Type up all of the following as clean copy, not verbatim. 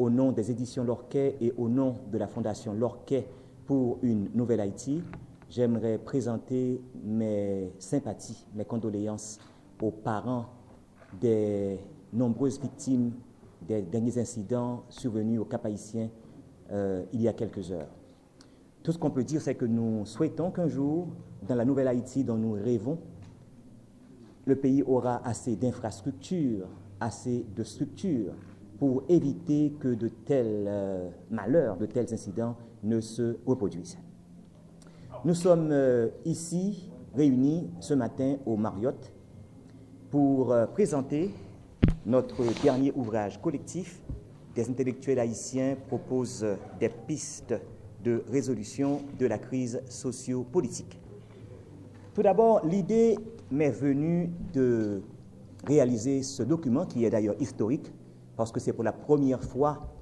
au nom des éditions Lorquet et au nom de la Fondation Lorquet pour une nouvelle Haïti, j'aimerais présenter mes sympathies, mes condoléances aux parents des nombreuses victimes des derniers incidents survenus au Cap-Haïtien il y a quelques heures. Tout ce qu'on peut dire, c'est que nous souhaitons qu'un jour, dans la nouvelle Haïti dont nous rêvons, le pays aura assez d'infrastructures, assez de structures pour éviter que de tels malheurs, de tels incidents ne se reproduisent. Nous sommes ici réunis ce matin au Marriott pour présenter notre dernier ouvrage collectif. Des intellectuels haïtiens proposent des pistes de résolution de la crise socio-politique. Tout d'abord, l'idée m'est venue de réaliser ce document, qui est d'ailleurs historique, parce que c'est pour la première fois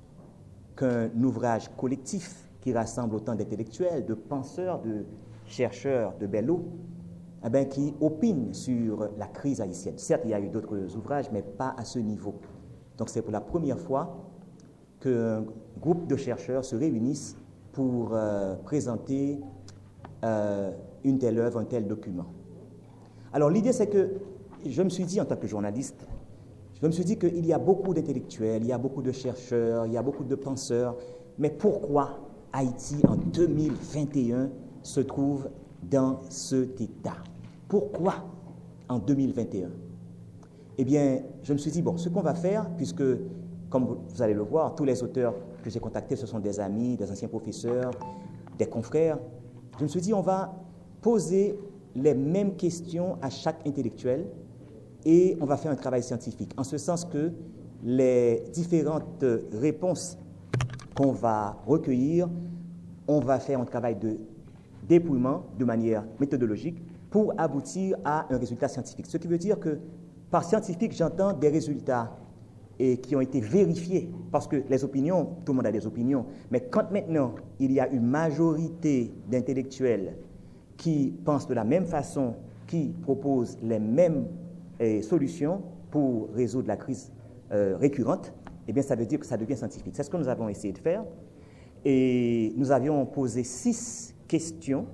qu'un ouvrage collectif qui rassemble autant d'intellectuels, de penseurs, de chercheurs, de bellos, qui opinent sur la crise haïtienne. Certes, il y a eu d'autres ouvrages, mais pas à ce niveau. Donc c'est pour la première fois qu'un groupe de chercheurs se réunissent pour présenter une telle œuvre, un tel document. Alors l'idée, c'est que je me suis dit, en tant que journaliste, je me suis dit qu'il y a beaucoup d'intellectuels, il y a beaucoup de chercheurs, il y a beaucoup de penseurs, mais pourquoi Haïti, en 2021, se trouve dans cet état? Pourquoi en 2021? Eh bien, je me suis dit, bon, ce qu'on va faire, puisque, comme vous allez le voir, tous les auteurs que j'ai contactés, ce sont des amis, des anciens professeurs, des confrères, je me suis dit, on va poser les mêmes questions à chaque intellectuel et on va faire un travail scientifique, en ce sens que les différentes réponses qu'on va recueillir, on va faire un travail de dépouillement de manière méthodologique pour aboutir à un résultat scientifique. Ce qui veut dire que par scientifique, j'entends des résultats qui ont été vérifiés, parce que les opinions, tout le monde a des opinions, mais quand maintenant il y a une majorité d'intellectuels qui pensent de la même façon, qui proposent les mêmes solutions pour résoudre la crise récurrente, eh bien ça veut dire que ça devient scientifique. C'est ce que nous avons essayé de faire. Et nous avions posé 6 questions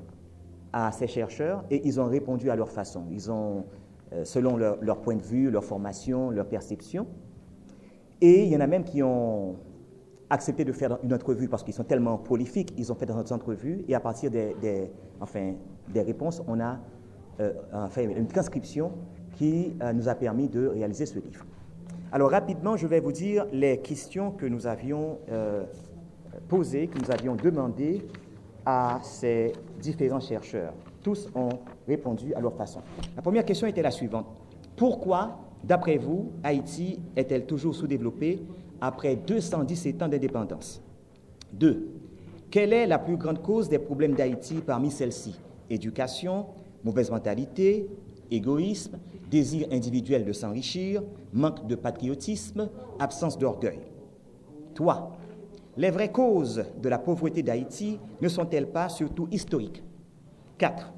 à ces chercheurs et ils ont répondu à leur façon. Ils ont, selon leur point de vue, leur formation, leur perception. Et il y en a même qui ont accepté de faire une entrevue parce qu'ils sont tellement prolifiques, ils ont fait dans notre entrevue et à partir des réponses, on a fait une transcription qui nous a permis de réaliser ce livre. Alors rapidement, je vais vous dire les questions que nous avions posées, que nous avions demandées à ces différents chercheurs. Tous ont répondu à leur façon. La première question était la suivante. Pourquoi, d'après vous, Haïti est-elle toujours sous-développée après 217 ans d'indépendance? 2. Quelle est la plus grande cause des problèmes d'Haïti parmi celles-ci? Éducation, mauvaise mentalité, égoïsme, désir individuel de s'enrichir, manque de patriotisme, absence d'orgueil. 3. Les vraies causes de la pauvreté d'Haïti ne sont-elles pas surtout historiques? 4.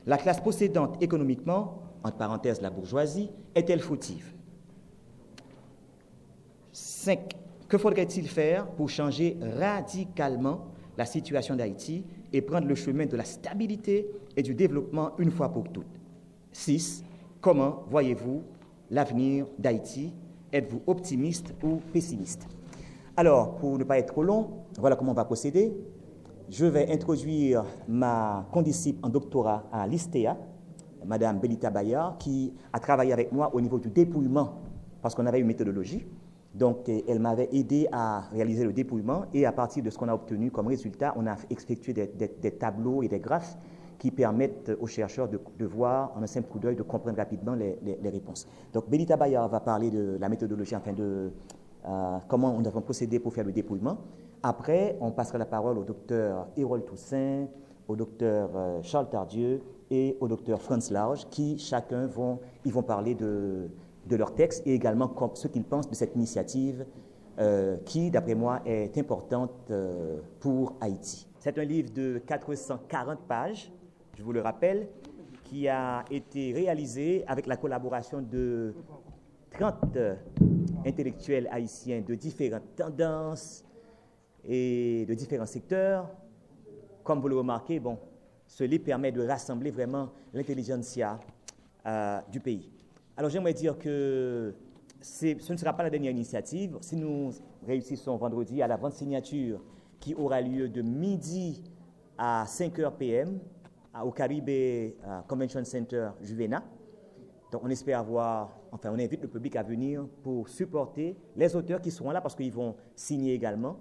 La classe possédante économiquement, entre parenthèses la bourgeoisie, est-elle fautive? 5. Que faudrait-il faire pour changer radicalement la situation d'Haïti et prendre le chemin de la stabilité et du développement une fois pour toutes? 6. Comment voyez-vous l'avenir d'Haïti? Êtes-vous optimiste ou pessimiste? Alors, pour ne pas être trop long, voilà comment on va procéder. Je vais introduire ma condisciple en doctorat à l'ISTEA, Madame Belita Bayard, qui a travaillé avec moi au niveau du dépouillement, parce qu'on avait une méthodologie. Donc, elle m'avait aidé à réaliser le dépouillement et à partir de ce qu'on a obtenu comme résultat, on a effectué des tableaux et des graphes qui permettent aux chercheurs de voir en un simple coup d'œil, de comprendre rapidement les réponses. Donc, Belita Bayard va parler de la méthodologie, enfin de comment on a procédé pour faire le dépouillement. Après, on passera la parole au docteur Hérol Toussaint, au docteur Charles Tardieu et au docteur Franz Large, qui chacun vont parler de leur texte et également ce qu'ils pensent de cette initiative qui, d'après moi, est importante pour Haïti. C'est un livre de 440 pages, je vous le rappelle, qui a été réalisé avec la collaboration de 30 intellectuels haïtiens de différentes tendances et de différents secteurs. Comme vous le remarquez, bon, ce livre permet de rassembler vraiment l'intelligentsia du pays. Alors j'aimerais dire que ce ne sera pas la dernière initiative. Si nous réussissons vendredi à la vente signature qui aura lieu de midi à 5h PM au Caribé Convention Center Juvena. Donc on espère on invite le public à venir pour supporter les auteurs qui seront là parce qu'ils vont signer également.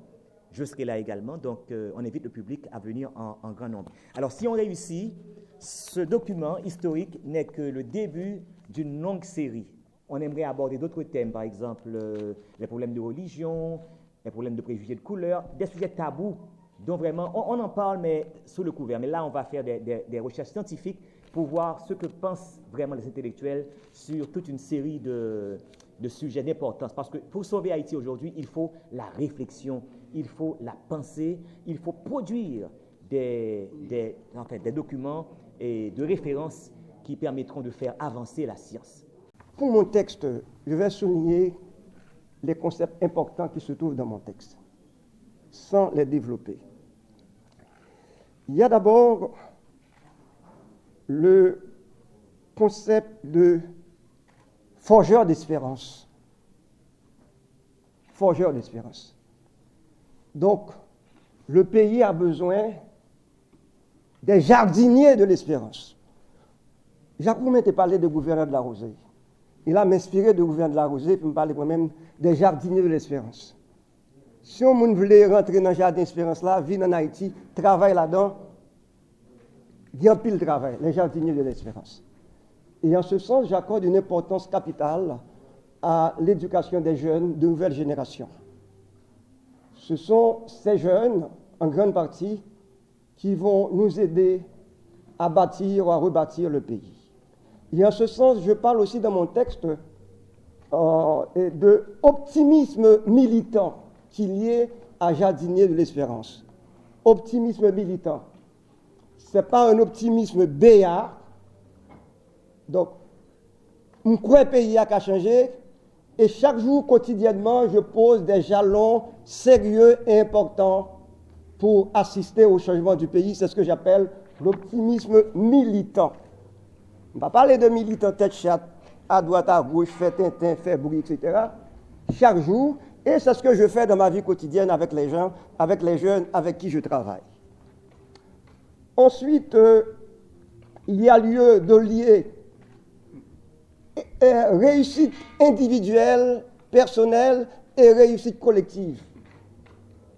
Je serai là également, donc on invite le public à venir en grand nombre. Alors si on réussit, ce document historique n'est que le début d'une longue série. On aimerait aborder d'autres thèmes, par exemple les problèmes de religion, les problèmes de préjugés de couleur, des sujets tabous dont vraiment, on en parle mais sous le couvert. Mais là, on va faire des recherches scientifiques pour voir ce que pensent vraiment les intellectuels sur toute une série de sujets d'importance. Parce que pour sauver Haïti aujourd'hui, il faut la réflexion, il faut la pensée, il faut produire des documents et de références qui permettront de faire avancer la science. Pour mon texte, je vais souligner les concepts importants qui se trouvent dans mon texte, sans les développer. Il y a d'abord le concept de forgeur d'espérance. Forgeur d'espérance. Donc, le pays a besoin des jardiniers de l'espérance. Jacques Roumet a parlé de gouverneur de la Rosée. Il a m'inspiré de gouverneur de la Rosée pour me parler moi-même des jardiniers de l'espérance. Si on voulait rentrer dans le jardin d'espérance là, vivre en Haïti, travailler là-dedans, il y a un pile de travail, les jardiniers de l'espérance. Et en ce sens, j'accorde une importance capitale à l'éducation des jeunes de nouvelle génération. Ce sont ces jeunes, en grande partie, qui vont nous aider à bâtir ou à rebâtir le pays. Et en ce sens, je parle aussi dans mon texte de optimisme militant qui est lié à jardinier de l'espérance. Optimisme militant. Ce n'est pas un optimisme béat. Donc, on croit que le pays a changé et chaque jour, quotidiennement, je pose des jalons sérieux et importants pour assister au changement du pays. C'est ce que j'appelle l'optimisme militant. On va parler de militants tête chatte, à droite, à gauche, fait tintin, fait bruit, etc. Chaque jour, et c'est ce que je fais dans ma vie quotidienne avec les gens, avec les jeunes avec qui je travaille. Ensuite, il y a lieu de lier réussite individuelle, personnelle et réussite collective.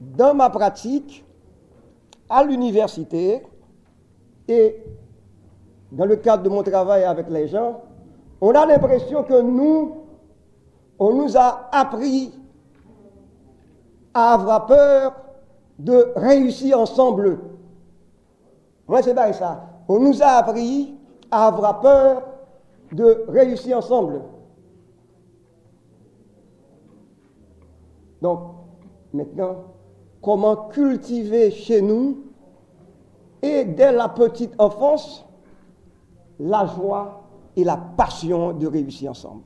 Dans ma pratique, à l'université et dans le cadre de mon travail avec les gens, on a l'impression que on nous a appris à avoir peur de réussir ensemble. Moi, c'est pas ça. On nous a appris à avoir peur de réussir ensemble. Donc, maintenant, comment cultiver chez nous, et dès la petite enfance, la joie et la passion de réussir ensemble.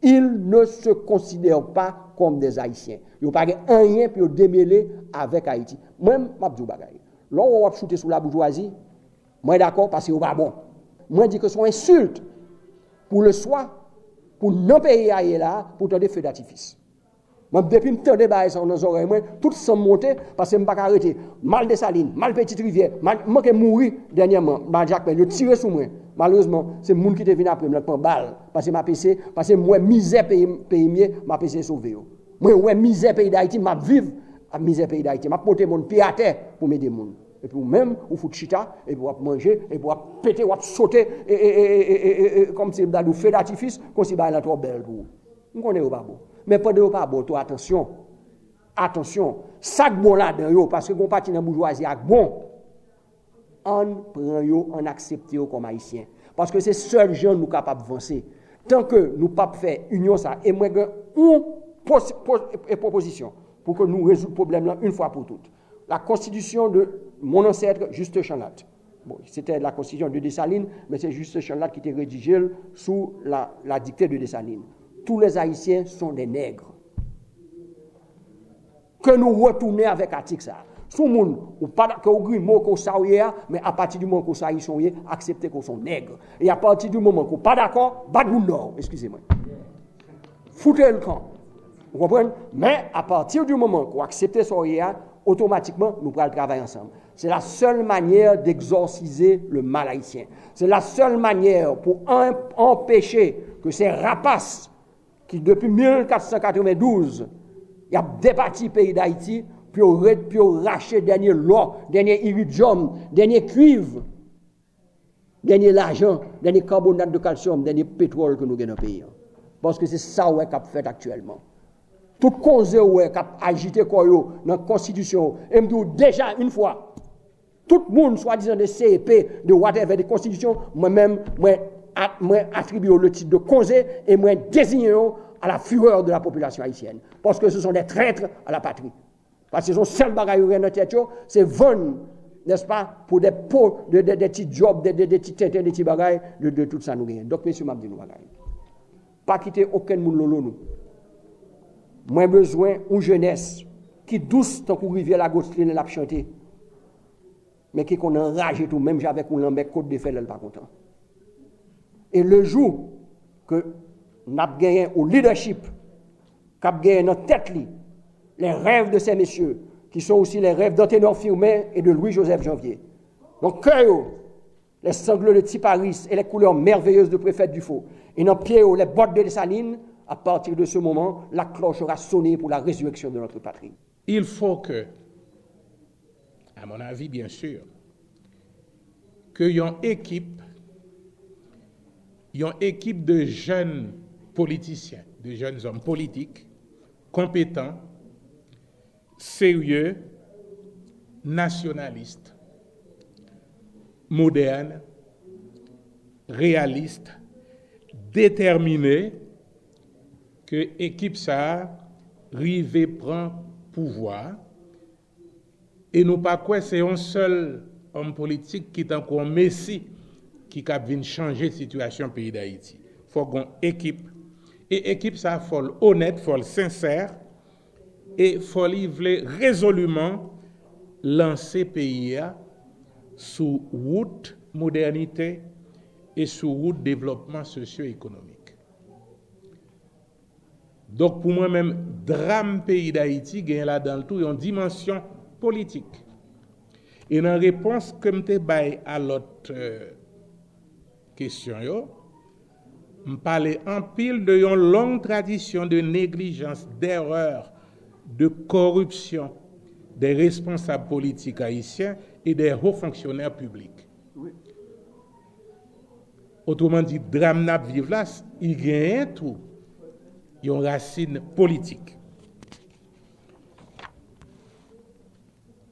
Ils ne se considèrent pas comme des Haïtiens. Ils n'ont pas rien pour démêler avec Haïti. Même, je ne dis pas. Là, on va shooter sous la bourgeoisie. Moi, d'accord, parce que c'est pas bon. Moi, je dis que c'est une insulte pour le soir, pour non payer ailleurs là, pour tendre feu d'artifice. Moi, depuis que je tende bail dans nos oreilles, moi, tout ça monté parce que je ne peux pas arrêter. Mal de Saline, mal Petite Rivière, moi qui mourir dernièrement, mal Jacques Pelle, je tire sur moi. Malheureusement, c'est le monde qui te vient après, je prends balle. Parce que ma PC, parce que moi, misère pays mieux, ma PC sauvé. Moi, ouais, misère pays d'Haïti, ma vive à misère pays d'Haïti. Ma porter mon pied à terre pour m'aider mon. Et puis même, ou fout chita, et puis on manger, et puis on péter, on sauter, et comme si dans le feu d'artifice, comme si c'est trop belle pour vous. On connaît pas bon. Mais pas de pas bon, attention. Attention, ça bon là-dedans, parce que on parti dans la bourgeoisie, bon. On prend yo, on accepte yo comme haïtien. Parce que c'est seul gens nous capables d'avancer. Tant que nous pas faire union ça, et moi une proposition pour que nous résoudre le problème là une fois pour toutes. La constitution de mon ancêtre Juste Chanat, Bon, c'était la constitution de Dessalines, mais c'est juste ce champ-là qui était rédigé sous la dictée de Dessalines. Tous les Haïtiens sont des nègres. Que nous retournions avec l'article ça. Sous monde, ou pas que au mot qu'on saoye, mais à partir du moment qu'on saoye, accepter qu'on sont nègres. Et à partir du moment qu'on pas d'accord, bat nous non, excusez-moi. Foutez le camp. Vous comprenez? Mais à partir du moment qu'on accepte ça, automatiquement, nous pourrons travailler ensemble. C'est la seule manière d'exorciser le mal haïtien. C'est la seule manière pour empêcher que ces rapaces qui, depuis 1492, y a débattu le pays d'Haïti, puis racheter dernier l'or, dernier iridium, dernier cuivre, dernier l'argent, dernier carbonate de calcium, dernier pétrole que nous avons dans le pays. Parce que c'est ça qu'on a fait actuellement. Tout cause qui a agité dans la Constitution, et me dit déjà une fois, tout le monde, soi-disant de CEP, de whatever, de Constitution, moi-même, moi attribue le titre de cause et moi désigne à la fureur de la population haïtienne. Parce que ce sont des traîtres à la patrie. Parce que son seul bagage dans la tête, c'est vendre, n'est-ce pas, pour des pots, des petits jobs, des petits têtes, des petits bagages, de tout ça nous gagne. Donc, messieurs, m'a dit nous bagages. Pas quitter aucun monde lolo nous. Moi, besoin d'une jeunesse qui douce tant qu'on rivière la gauche et l'a chanter. Mais qui qu'on enrage tout, même avec un lambert côte de fer, elle pas content. Et le jour que nous avons gagné au leadership, nous gagné dans tête les rêves de ces messieurs, qui sont aussi les rêves d'Anténor Firmin et de Louis-Joseph Janvier. Donc, cœur, les sanglots de Tiparis et les couleurs merveilleuses de Préfet Dufaux, et dans pied les bottes de Dessalines, à partir de ce moment, la cloche aura sonné pour la résurrection de notre patrie. Il faut que, à mon avis bien sûr, qu'il y ait une équipe de jeunes politiciens, de jeunes hommes politiques, compétents, sérieux, nationalistes, modernes, réalistes, déterminés, que l'équipe ça rive prend pouvoir et nous pas quoi c'est un seul homme politique qui est encore Messi qui a venir changer la situation du pays d'Haïti. Il faut qu'on équipe et équipe ça faut honnête, faut sincère et faut livrer résolument lancer pays sous route modernité et sous route développement socio-économique. Donc, pour moi-même, drame pays d'Haïti gagne là dans le tout une dimension politique. Et en réponse que je baille à l'autre question, je parle en pile de une longue tradition de négligence, d'erreur, de corruption des responsables politiques haïtiens et des hauts fonctionnaires publics. Oui. Autrement dit, drame n'a vivre là, il gagne tout. Une racine politique.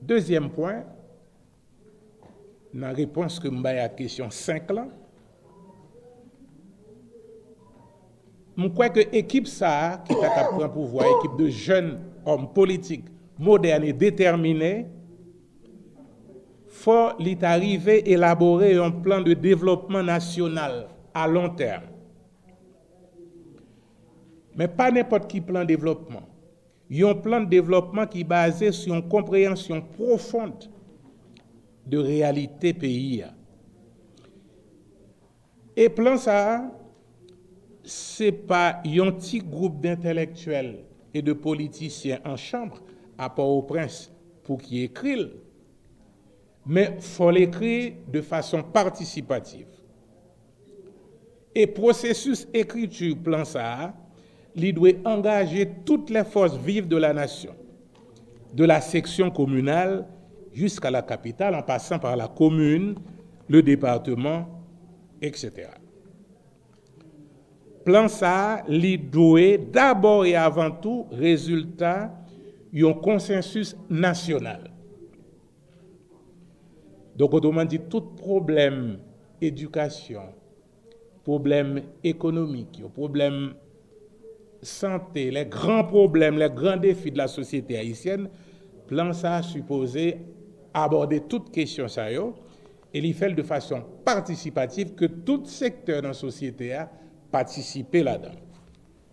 Deuxième point, dans la réponse que je vais à la question 5 là, je crois que l'équipe ça, qui est à prendre pouvoir, équipe de jeunes hommes politiques, modernes et déterminés, faut arriver à élaborer un plan de développement national à long terme. Mais pas n'importe quel plan de développement. Il y a un plan de développement qui est basé sur une compréhension profonde de réalité pays. Et plan ça, c'est pas un petit groupe d'intellectuels et de politiciens en chambre à Port-au-Prince pour qu'ils écrivent, mais il faut l'écrire de façon participative. Et processus écriture plan ça, il doit engager toutes les forces vives de la nation, de la section communale jusqu'à la capitale, en passant par la commune, le département, etc. Plan ça, il doit d'abord et avant tout résultat d'un consensus national. Donc, autrement dit, tout problème éducation, problème économique, problème santé, les grands problèmes, les grands défis de la société haïtienne, plan ça a supposé aborder toutes questions ça et il fait de façon participative que tout secteur dans la société a participé là-dedans.